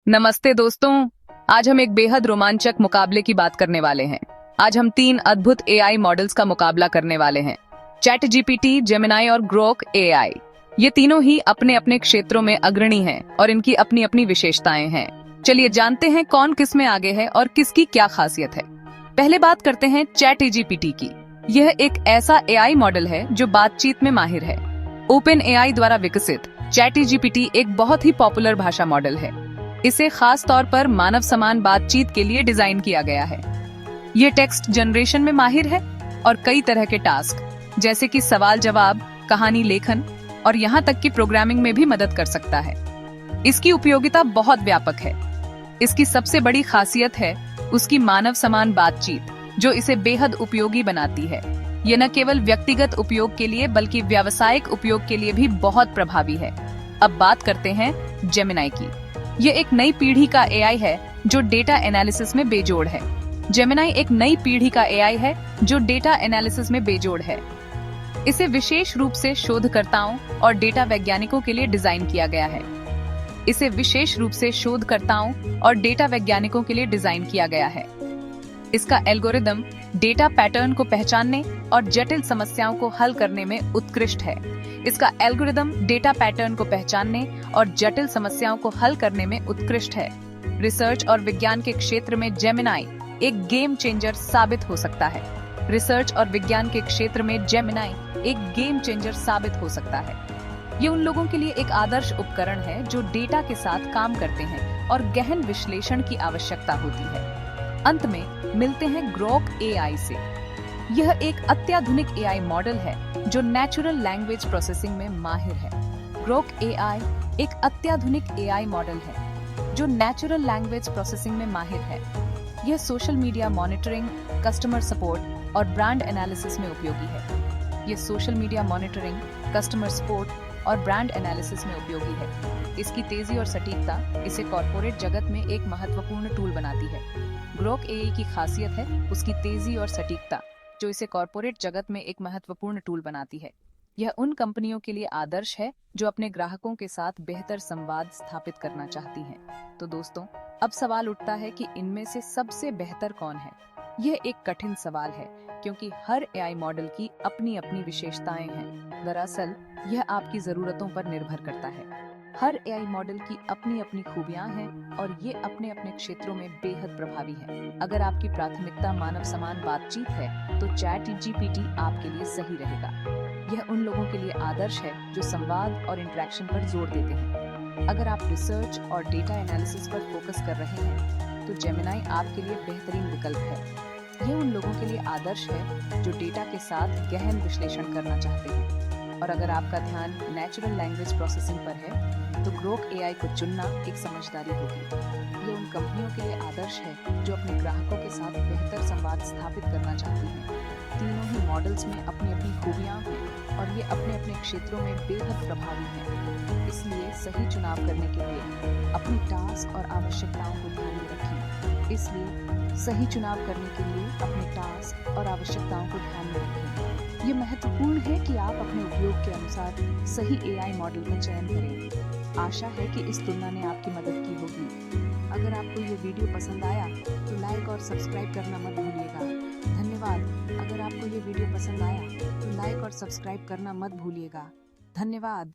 नमस्ते दोस्तों, आज हम एक बेहद रोमांचक मुकाबले की बात करने वाले हैं। आज हम 3 अद्भुत एआई मॉडल्स का मुकाबला करने वाले हैं। चैट जीपीटी, जेमिनाई और ग्रोक एआई। ये तीनों ही अपने अपने क्षेत्रों में अग्रणी हैं और इनकी अपनी अपनी विशेषताएं हैं। चलिए जानते हैं कौन किस में आगे है और किसकी क्या खासियत है। पहले बात करते हैं चैट जीपीटी की। यह एक ऐसा एआई मॉडल है जो बातचीत में माहिर है। ओपन एआई द्वारा विकसित चैट जीपीटी एक बहुत ही पॉपुलर भाषा मॉडल है। इसे खास तौर पर मानव समान बातचीत के लिए डिजाइन किया गया है। ये टेक्स्ट जनरेशन में माहिर है और कई तरह के टास्क जैसे कि सवाल जवाब, कहानी लेखन और यहाँ तक कि प्रोग्रामिंग में भी मदद कर सकता है। इसकी उपयोगिता बहुत व्यापक है। इसकी सबसे बड़ी खासियत है उसकी मानव समान बातचीत, जो इसे बेहद उपयोगी बनाती है। ये न केवल व्यक्तिगत उपयोग के लिए बल्कि व्यावसायिक उपयोग के लिए भी बहुत प्रभावी है। अब बात करते हैं जेमिनाई की। ये एक नई पीढ़ी का एआई है जो डेटा एनालिसिस में बेजोड़ है। जेमिनाई एक नई पीढ़ी का एआई है जो डेटा एनालिसिस में बेजोड़ है। इसे विशेष रूप से शोधकर्ताओं और डेटा वैज्ञानिकों के लिए डिजाइन किया गया है। इसे विशेष रूप से शोधकर्ताओं और डेटा वैज्ञानिकों के लिए डिजाइन किया गया है। इसका एल्गोरिदम डेटा पैटर्न को पहचानने और जटिल समस्याओं को हल करने में उत्कृष्ट है। इसका एल्गोरिदम डेटा पैटर्न को पहचानने और जटिल समस्याओं को हल करने में उत्कृष्ट है। रिसर्च और विज्ञान के क्षेत्र में जेमिनाई एक गेम चेंजर साबित हो सकता है। रिसर्च और विज्ञान के क्षेत्र में जेमिनाई एक गेम चेंजर साबित हो सकता है। ये उन लोगों के लिए एक आदर्श उपकरण है जो डेटा के साथ काम करते हैं और गहन विश्लेषण की आवश्यकता होती है। अंत में मिलते हैं ग्रोक एआई से। यह एक अत्याधुनिक एआई मॉडल है जो नेचुरल लैंग्वेज प्रोसेसिंग में माहिर है। ग्रोक एआई एक अत्याधुनिक एआई मॉडल है जो नेचुरल लैंग्वेज प्रोसेसिंग में माहिर है। यह social media monitoring, customer support और ब्रांड एनालिसिस में उपयोगी है। यह social media monitoring, customer support और ब्रांड एनालिसिस में उपयोगी है। इसकी तेजी और सटीकता इसे कॉर्पोरेट जगत में एक महत्वपूर्ण टूल बनाती है। ग्रोक एआई की खासियत है उसकी तेजी और सटीकता, जो इसे कॉर्पोरेट जगत में एक महत्वपूर्ण टूल बनाती है। यह उन कंपनियों के लिए आदर्श है जो अपने ग्राहकों के साथ बेहतर संवाद स्थापित करना चाहती हैं। तो दोस्तों, अब सवाल उठता है कि इनमें से सबसे बेहतर कौन है? यह एक कठिन सवाल है क्योंकि हर एआई मॉडल की अपनी अपनी विशेषताएं हैं। दरअसल यह आपकी जरूरतों पर निर्भर करता है। हर एआई मॉडल की अपनी अपनी खूबियां हैं और ये अपने अपने क्षेत्रों में बेहद प्रभावी है। अगर आपकी प्राथमिकता मानव समान बातचीत है तो चैट जीपीटी आपके लिए सही रहेगा। यह उन लोगों के लिए आदर्श है जो संवाद और इंटरेक्शन पर जोर देते हैं। अगर आप रिसर्च और डेटा एनालिसिस पर फोकस कर रहे हैं तो जेमिनाई आपके लिए बेहतरीन विकल्प है। यह उन लोगों के लिए आदर्श है जो डेटा के साथ गहन विश्लेषण करना चाहते हैं। और अगर आपका ध्यान नेचुरल लैंग्वेज प्रोसेसिंग पर है तो ग्रोक एआई को चुनना एक समझदारी होगी। ये उन कंपनियों के लिए आदर्श है जो अपने ग्राहकों के साथ बेहतर संवाद स्थापित करना चाहती हैं। तीनों ही मॉडल्स में अपनी अपनी खूबियां हैं और ये अपने अपने क्षेत्रों में बेहद प्रभावी हैं। इसलिए सही चुनाव करने के लिए अपनी टास्क और आवश्यकताओं को ध्यान में रखें। इसलिए सही चुनाव करने के लिए अपने टास्क और आवश्यकताओं को ध्यान में रखें। ये महत्वपूर्ण है कि आप अपने उपयोग के अनुसार सही एआई मॉडल का चयन करें। आशा है कि इस तुलना ने आपकी मदद की होगी। अगर आपको ये वीडियो पसंद आया तो लाइक और सब्सक्राइब करना मत भूलिएगा। धन्यवाद। अगर आपको ये वीडियो पसंद आया तो लाइक और सब्सक्राइब करना मत भूलिएगा। धन्यवाद।